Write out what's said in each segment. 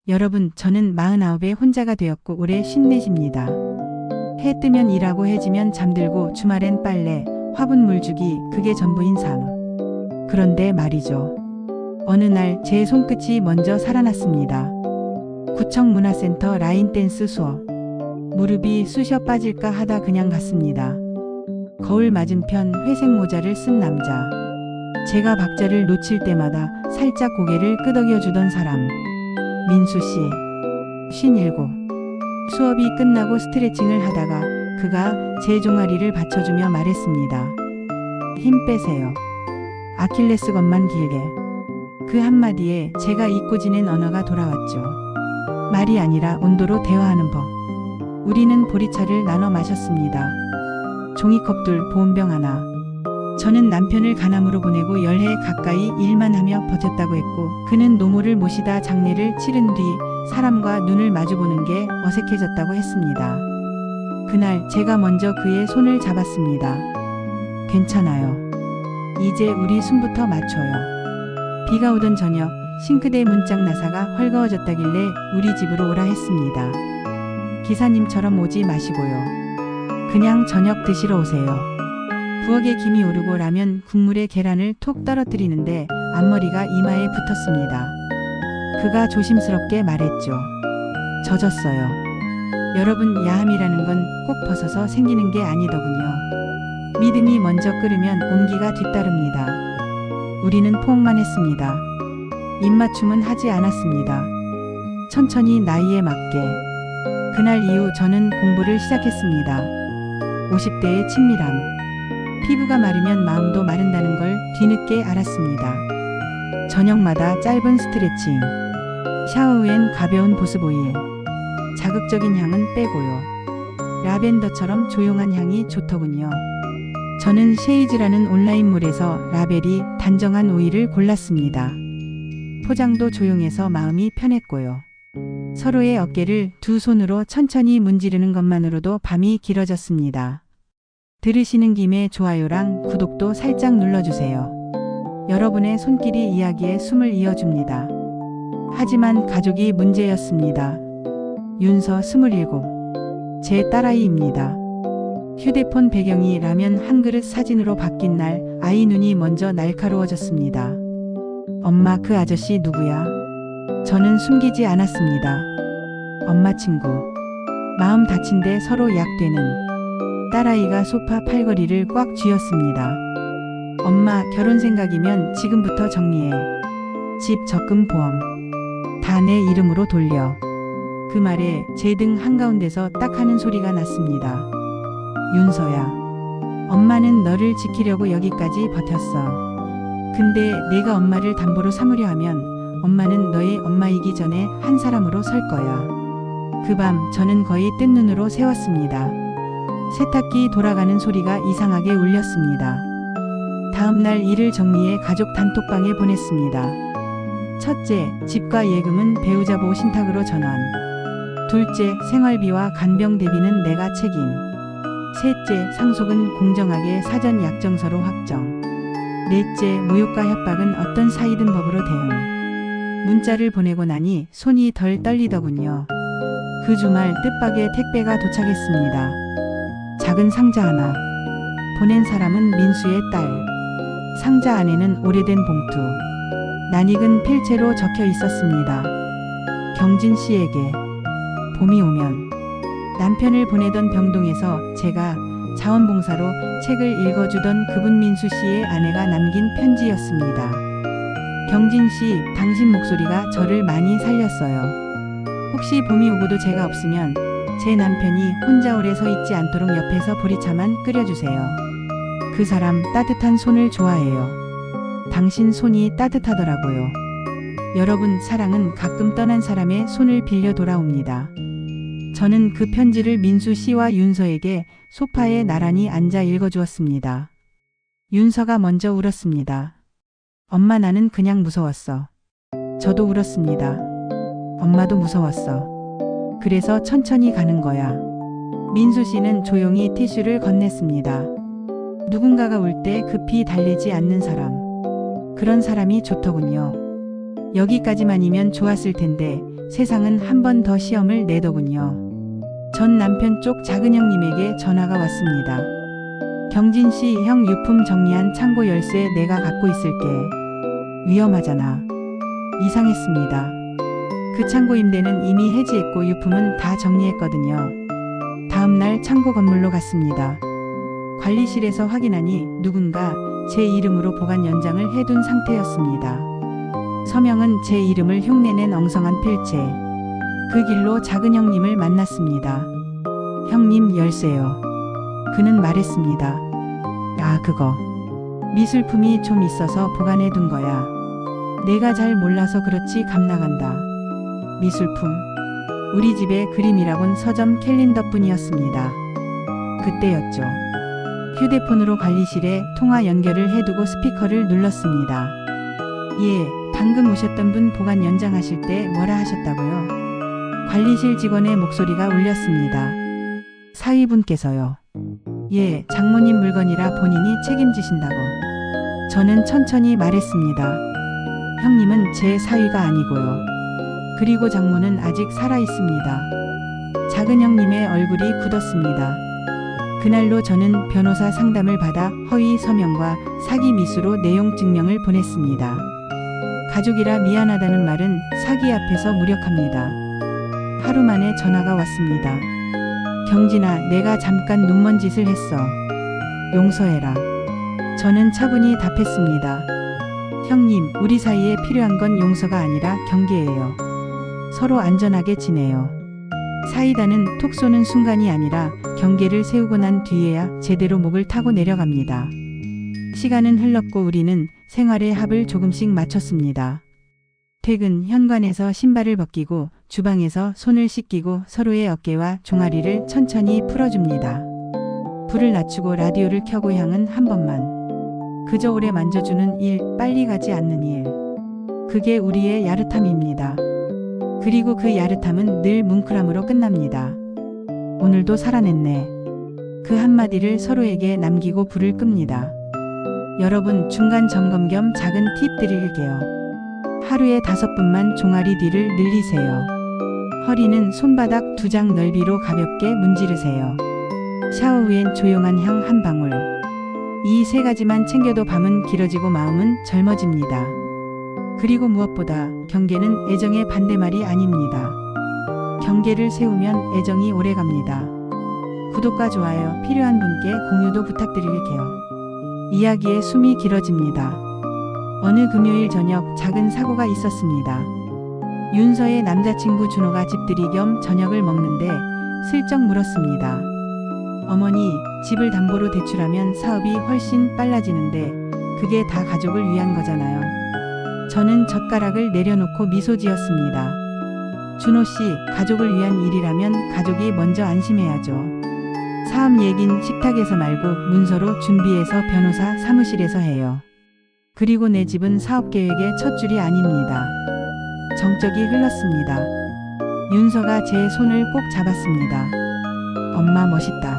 여러분, 저는 49에 혼자가 되었고 올해 54입니다. 해 뜨면 일하고 해지면 잠들고 주말엔 빨래, 화분 물 주기, 그게 전부인 삶. 그런데 말이죠. 어느 날 제 손끝이 먼저 살아났습니다. 구청 문화센터 라인 댄스 수업. 무릎이 쑤셔 빠질까 하다 그냥 갔습니다. 거울 맞은편 회색 모자를 쓴 남자. 제가 박자를 놓칠 때마다 살짝 고개를 끄덕여 주던 사람. 민수 씨. 57. 수업이 끝나고 스트레칭을 하다가 그가 제 종아리를 받쳐주며 말했습니다. 힘 빼세요. 아킬레스건만 길게. 그 한마디에 제가 잊고 지낸 언어가 돌아왔죠. 말이 아니라 온도로 대화하는 법. 우리는 보리차를 나눠 마셨습니다. 종이컵 둘, 보온병 하나. 저는 남편을 간암으로 보내고 열해 가까이 일만 하며 버텼다고 했고, 그는 노모를 모시다 장례를 치른 뒤 사람과 눈을 마주보는 게 어색해졌다고 했습니다. 그날 제가 먼저 그의 손을 잡았습니다. 괜찮아요. 이제 우리 숨부터 맞춰요. 비가 오던 저녁, 싱크대 문짝 나사가 헐거워졌다길래 우리 집으로 오라 했습니다. 기사님처럼 오지 마시고요. 그냥 저녁 드시러 오세요. 부엌에 김이 오르고 라면 국물에 계란을 톡 떨어뜨리는데 앞머리가 이마에 붙었습니다. 그가 조심스럽게 말했죠. 젖었어요. 여러분, 야함이라는 건 꼭 벗어서 생기는 게 아니더군요. 믿음이 먼저 끓으면 온기가 뒤따릅니다. 우리는 포옹만 했습니다. 입맞춤은 하지 않았습니다. 천천히 나이에 맞게. 그날 이후 저는 공부를 시작했습니다. 50대의 친밀함. 피부가 마르면 마음도 마른다는 걸 뒤늦게 알았습니다. 저녁마다 짧은 스트레칭. 샤워 후엔 가벼운 보습 오일. 자극적인 향은 빼고요. 라벤더처럼 조용한 향이 좋더군요. 저는 쉐이즈라는 온라인몰에서 라벨이 단정한 오일을 골랐습니다. 포장도 조용해서 마음이 편했고요. 서로의 어깨를 두 손으로 천천히 문지르는 것만으로도 밤이 길어졌습니다. 들으시는 김에 좋아요랑 구독도 살짝 눌러주세요. 여러분의 손길이 이야기에 숨을 이어줍니다. 하지만 가족이 문제였습니다. 윤서 27. 제 딸아이입니다. 휴대폰 배경이 라면 한 그릇 사진으로 바뀐 날 아이 눈이 먼저 날카로워졌습니다. 엄마, 그 아저씨 누구야? 저는 숨기지 않았습니다. 엄마 친구. 마음 다친 데 서로 약되는. 딸아이가 소파 팔걸이를 꽉 쥐었습니다. 엄마, 결혼 생각이면 지금부터 정리해. 집, 적금, 보험. 다 내 이름으로 돌려. 그 말에 제 등 한가운데서 딱 하는 소리가 났습니다. 윤서야. 엄마는 너를 지키려고 여기까지 버텼어. 근데 내가 엄마를 담보로 삼으려 하면 엄마는 너의 엄마이기 전에 한 사람으로 설 거야. 그 밤 저는 거의 뜬 눈으로 세웠습니다. 세탁기 돌아가는 소리가 이상하게 울렸습니다. 다음 날 일을 정리해 가족 단톡방에 보냈습니다. 첫째, 집과 예금은 배우자 보호 신탁으로 전환. 둘째, 생활비와 간병 대비는 내가 책임. 셋째, 상속은 공정하게 사전 약정서로 확정. 넷째, 모욕과 협박은 어떤 사이든 법으로 대응. 문자를 보내고 나니 손이 덜 떨리더군요. 그 주말 뜻밖의 택배가 도착했습니다. 작은 상자 하나. 보낸 사람은 민수의 딸. 상자 안에는 오래된 봉투. 낯익은 필체로 적혀 있었습니다. 경진 씨에게. 봄이 오면. 남편을 보내던 병동에서 제가 자원봉사로 책을 읽어주던 그분 민수 씨의 아내가 남긴 편지였습니다. 경진 씨, 당신 목소리가 저를 많이 살렸어요. 혹시 봄이 오고도 제가 없으면 제 남편이 혼자 오래 서 있지 않도록 옆에서 보리차만 끓여주세요. 그 사람 따뜻한 손을 좋아해요. 당신 손이 따뜻하더라고요. 여러분, 사랑은 가끔 떠난 사람의 손을 빌려 돌아옵니다. 저는 그 편지를 민수 씨와 윤서에게 소파에 나란히 앉아 읽어주었습니다. 윤서가 먼저 울었습니다. 엄마, 나는 그냥 무서웠어. 저도 울었습니다. 엄마도 무서웠어. 그래서 천천히 가는 거야. 민수 씨는 조용히 티슈를 건넸습니다. 누군가가 울 때 급히 달리지 않는 사람. 그런 사람이 좋더군요. 여기까지만이면 좋았을 텐데 세상은 한 번 더 시험을 내더군요. 전 남편 쪽 작은 형님에게 전화가 왔습니다. 경진 씨, 형 유품 정리한 창고 열쇠 내가 갖고 있을게. 위험하잖아. 이상했습니다. 그 창고 임대는 이미 해지했고 유품은 다 정리했거든요. 다음 날 창고 건물로 갔습니다. 관리실에서 확인하니 누군가 제 이름으로 보관 연장을 해둔 상태였습니다. 서명은 제 이름을 흉내낸 엉성한 필체. 그 길로 작은 형님을 만났습니다. 형님 열쇠요. 그는 말했습니다. 아, 그거. 미술품이 좀 있어서 보관해 둔 거야. 내가 잘 몰라서 그렇지 감나간다. 미술품. 우리 집의 그림이라곤 서점 캘린더뿐이었습니다. 그때였죠. 휴대폰으로 관리실에 통화 연결을 해두고 스피커를 눌렀습니다. 예, 방금 오셨던 분 보관 연장하실 때 뭐라 하셨다고요? 관리실 직원의 목소리가 울렸습니다. 사위분께서요. 예, 장모님 물건이라 본인이 책임지신다고. 저는 천천히 말했습니다. 형님은 제 사위가 아니고요. 그리고 장모는 아직 살아있습니다. 작은 형님의 얼굴이 굳었습니다. 그날로 저는 변호사 상담을 받아 허위 서명과 사기 미수로 내용 증명을 보냈습니다. 가족이라 미안하다는 말은 사기 앞에서 무력합니다. 하루 만에 전화가 왔습니다. 경진아, 내가 잠깐 눈먼 짓을 했어. 용서해라. 저는 차분히 답했습니다. 형님, 우리 사이에 필요한 건 용서가 아니라 경계예요. 서로 안전하게 지내요. 사이다는 톡 쏘는 순간이 아니라 경계를 세우고 난 뒤에야 제대로 목을 타고 내려갑니다. 시간은 흘렀고 우리는 생활의 합을 조금씩 맞췄습니다. 퇴근, 현관에서 신발을 벗기고 주방에서 손을 씻기고 서로의 어깨와 종아리를 천천히 풀어줍니다. 불을 낮추고 라디오를 켜고 향은 한 번만. 그저 오래 만져주는 일, 빨리 가지 않는 일. 그게 우리의 야릇함입니다. 그리고 그 야릇함은 늘 뭉클함으로 끝납니다. 오늘도 살아냈네. 그 한마디를 서로에게 남기고 불을 끕니다. 여러분, 중간 점검 겸 작은 팁 드릴게요. 하루에 5분만 종아리 뒤를 늘리세요. 허리는 손바닥 2장 넓이로 가볍게 문지르세요. 샤워 후엔 조용한 향 한 방울. 이 3가지만 챙겨도 밤은 길어지고 마음은 젊어집니다. 그리고 무엇보다 경계는 애정의 반대말이 아닙니다. 경계를 세우면 애정이 오래갑니다. 구독과 좋아요, 필요한 분께 공유도 부탁드릴게요. 이야기의 숨이 길어집니다. 어느 금요일 저녁 작은 사고가 있었습니다. 윤서의 남자친구 준호가 집들이 겸 저녁을 먹는데 슬쩍 물었습니다. 어머니, 집을 담보로 대출하면 사업이 훨씬 빨라지는데 그게 다 가족을 위한 거잖아요. 저는 젓가락을 내려놓고 미소 지었습니다. 준호 씨, 가족을 위한 일이라면 가족이 먼저 안심해야죠. 사업 얘긴 식탁에서 말고 문서로 준비해서 변호사 사무실에서 해요. 그리고 내 집은 사업 계획의 첫 줄이 아닙니다. 정적이 흘렀습니다. 윤서가 제 손을 꼭 잡았습니다. 엄마 멋있다.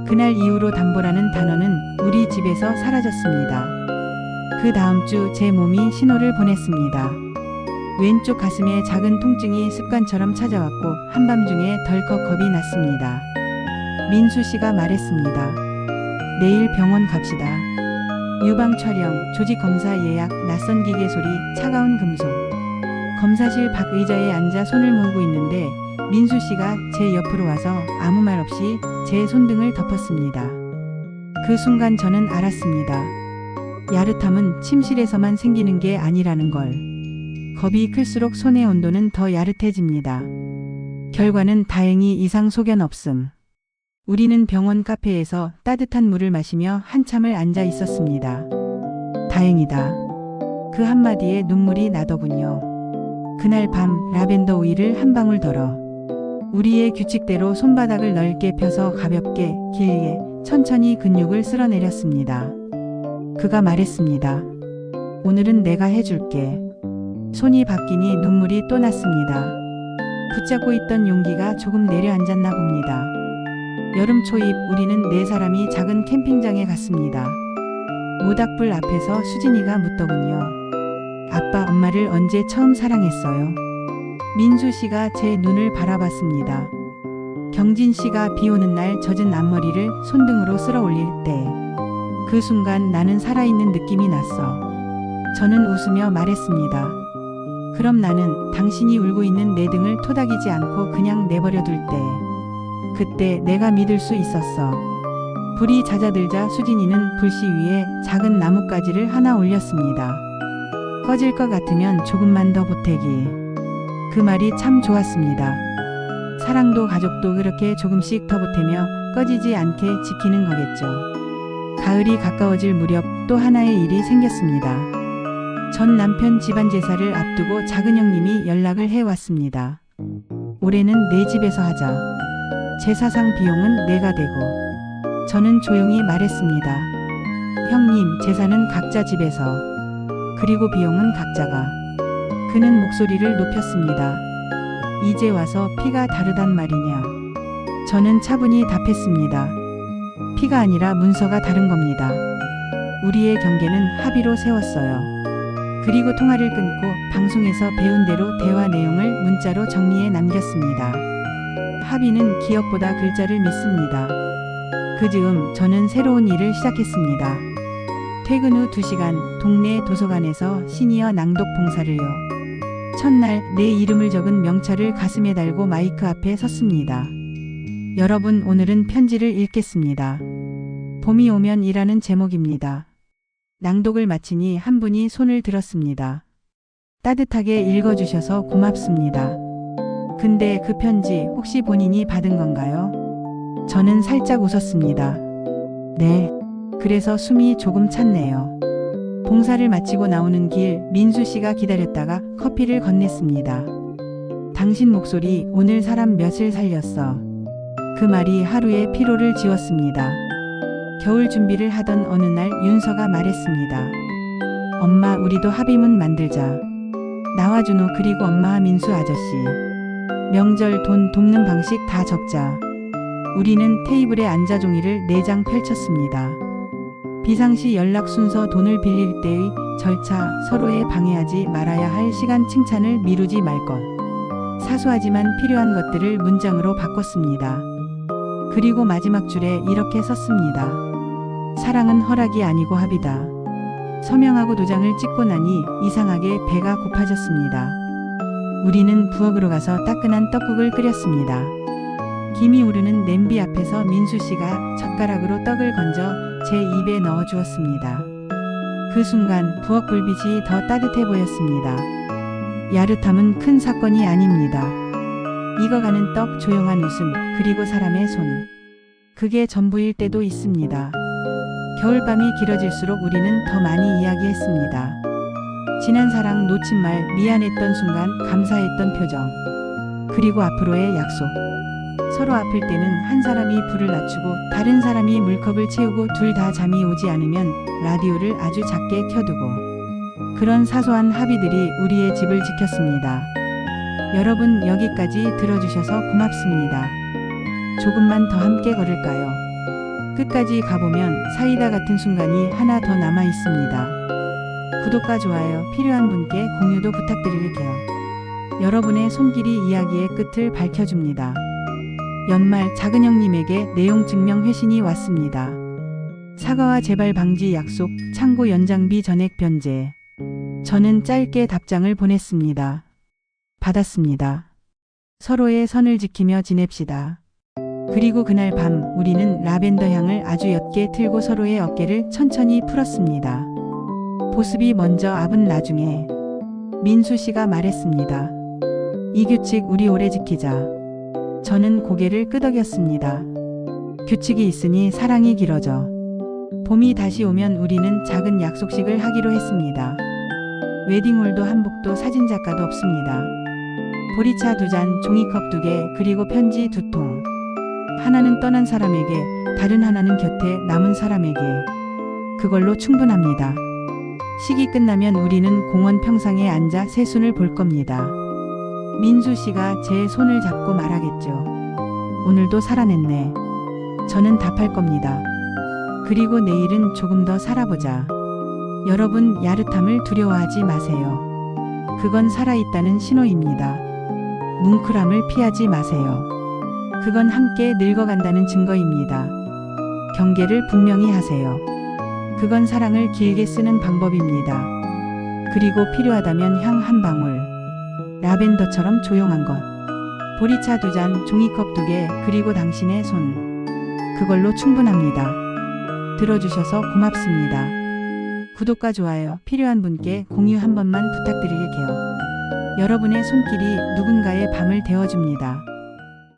그날 이후로 담보라는 단어는 우리 집에서 사라졌습니다. 그 다음 주 제 몸이 신호를 보냈습니다. 왼쪽 가슴에 작은 통증이 습관처럼 찾아왔고 한밤중에 덜컥 겁이 났습니다. 민수 씨가 말했습니다. 내일 병원 갑시다. 유방 촬영, 조직 검사 예약, 낯선 기계 소리, 차가운 금속. 검사실 밖 의자에 앉아 손을 모으고 있는데 민수 씨가 제 옆으로 와서 아무 말 없이 제 손등을 덮었습니다. 그 순간 저는 알았습니다. 야릇함은 침실에서만 생기는 게 아니라는 걸. 겁이 클수록 손의 온도는 더 야릇해집니다. 결과는 다행히 이상 소견 없음. 우리는 병원 카페에서 따뜻한 물을 마시며 한참을 앉아 있었습니다. 다행이다. 그 한마디에 눈물이 나더군요. 그날 밤 라벤더 오일을 한 방울 덜어 우리의 규칙대로 손바닥을 넓게 펴서 가볍게, 길게, 천천히 근육을 쓸어내렸습니다. 그가 말했습니다. 오늘은 내가 해줄게. 손이 바뀌니 눈물이 또 났습니다. 붙잡고 있던 용기가 조금 내려앉았나 봅니다. 여름 초입 우리는 4사람이 작은 캠핑장에 갔습니다. 모닥불 앞에서 수진이가 묻더군요. 아빠, 엄마를 언제 처음 사랑했어요? 민수 씨가 제 눈을 바라봤습니다. 경진 씨가 비 오는 날 젖은 앞머리를 손등으로 쓸어 올릴 때 그 순간 나는 살아있는 느낌이 났어. 저는 웃으며 말했습니다. 그럼 나는 당신이 울고 있는 내 등을 토닥이지 않고 그냥 내버려 둘 때 그때 내가 믿을 수 있었어. 불이 잦아들자 수진이는 불씨 위에 작은 나뭇가지를 하나 올렸습니다. 꺼질 것 같으면 조금만 더 보태기. 그 말이 참 좋았습니다. 사랑도 가족도 그렇게 조금씩 더 보태며 꺼지지 않게 지키는 거겠죠. 가을이 가까워질 무렵 또 하나의 일이 생겼습니다. 전 남편 집안 제사를 앞두고 작은 형님이 연락을 해왔습니다. 올해는 내 집에서 하자. 제사상 비용은 내가 대고. 저는 조용히 말했습니다. 형님, 제사는 각자 집에서. 그리고 비용은 각자가. 그는 목소리를 높였습니다. 이제 와서 피가 다르단 말이냐. 저는 차분히 답했습니다. 피가 아니라 문서가 다른 겁니다. 우리의 경계는 합의로 세웠어요. 그리고 통화를 끊고 방송에서 배운 대로 대화 내용을 문자로 정리해 남겼습니다. 합의는 기억보다 글자를 믿습니다. 그 즈음 저는 새로운 일을 시작했습니다. 퇴근 후 2시간 동네 도서관에서 시니어 낭독 봉사를요. 첫날 내 이름을 적은 명찰을 가슴에 달고 마이크 앞에 섰습니다. 여러분, 오늘은 편지를 읽겠습니다. 봄이 오면 이라는 제목입니다. 낭독을 마치니 한 분이 손을 들었습니다. 따뜻하게 읽어주셔서 고맙습니다. 근데 그 편지 혹시 본인이 받은 건가요? 저는 살짝 웃었습니다. 네. 그래서 숨이 조금 찼네요. 봉사를 마치고 나오는 길 민수 씨가 기다렸다가 커피를 건넸습니다. 당신 목소리 오늘 사람 몇을 살렸어. 그 말이 하루의 피로를 지웠습니다. 겨울 준비를 하던 어느 날 윤서가 말했습니다. 엄마, 우리도 합의문 만들자. 나와 준호 그리고 엄마와 민수 아저씨. 명절 돈 돕는 방식 다 적자. 우리는 테이블에 앉아 종이를 4장 펼쳤습니다. 비상시 연락 순서, 돈을 빌릴 때의 절차, 서로에 방해하지 말아야 할 시간, 칭찬을 미루지 말 것. 사소하지만 필요한 것들을 문장으로 바꿨습니다. 그리고 마지막 줄에 이렇게 썼습니다. 사랑은 허락이 아니고 합의다. 서명하고 도장을 찍고 나니 이상하게 배가 고파졌습니다. 우리는 부엌으로 가서 따끈한 떡국을 끓였습니다. 김이 우르는 냄비 앞에서 민수 씨가 젓가락으로 떡을 건져 제 입에 넣어 주었습니다. 그 순간 부엌 불빛이 더 따뜻해 보였습니다. 야릇함은 큰 사건이 아닙니다. 익어가는 떡, 조용한 웃음, 그리고 사람의 손. 그게 전부일 때도 있습니다. 겨울밤이 길어질수록 우리는 더 많이 이야기했습니다. 지난 사랑, 놓친 말, 미안했던 순간, 감사했던 표정. 그리고 앞으로의 약속. 서로 아플 때는 한 사람이 불을 낮추고 다른 사람이 물컵을 채우고 둘 다 잠이 오지 않으면 라디오를 아주 작게 켜두고. 그런 사소한 합의들이 우리의 집을 지켰습니다. 여러분, 여기까지 들어주셔서 고맙습니다. 조금만 더 함께 걸을까요? 끝까지 가보면 사이다 같은 순간이 하나 더 남아 있습니다. 구독과 좋아요, 필요한 분께 공유도 부탁드릴게요. 여러분의 손길이 이야기의 끝을 밝혀줍니다. 연말 작은 형님에게 내용 증명 회신이 왔습니다. 사과와 재발 방지 약속, 창고 연장비 전액 변제. 저는 짧게 답장을 보냈습니다. 받았습니다. 서로의 선을 지키며 지냅시다. 그리고 그날 밤 우리는 라벤더 향을 아주 옅게 틀고 서로의 어깨를 천천히 풀었습니다. 보습이 먼저, 압은 나중에. 민수 씨가 말했습니다. 이 규칙 우리 오래 지키자. 저는 고개를 끄덕였습니다. 규칙이 있으니 사랑이 길어져. 봄이 다시 오면 우리는 작은 약속식을 하기로 했습니다. 웨딩홀도 한복도 사진작가도 없습니다. 보리차 2잔, 종이컵 2개, 그리고 편지 2통. 하나는 떠난 사람에게, 다른 하나는 곁에 남은 사람에게. 그걸로 충분합니다. 식이 끝나면 우리는 공원 평상에 앉아 새순을 볼 겁니다. 민수 씨가 제 손을 잡고 말하겠죠. 오늘도 살아냈네. 저는 답할 겁니다. 그리고 내일은 조금 더 살아보자. 여러분, 야릇함을 두려워하지 마세요. 그건 살아있다는 신호입니다. 뭉클함을 피하지 마세요. 그건 함께 늙어간다는 증거입니다. 경계를 분명히 하세요. 그건 사랑을 길게 쓰는 방법입니다. 그리고 필요하다면 향 한 방울, 라벤더처럼 조용한 것, 보리차 2잔, 종이컵 2개, 그리고 당신의 손. 그걸로 충분합니다. 들어주셔서 고맙습니다. 구독과 좋아요, 필요한 분께 공유 한 번만 부탁드릴게요. 여러분의 손길이 누군가의 밤을 데워줍니다.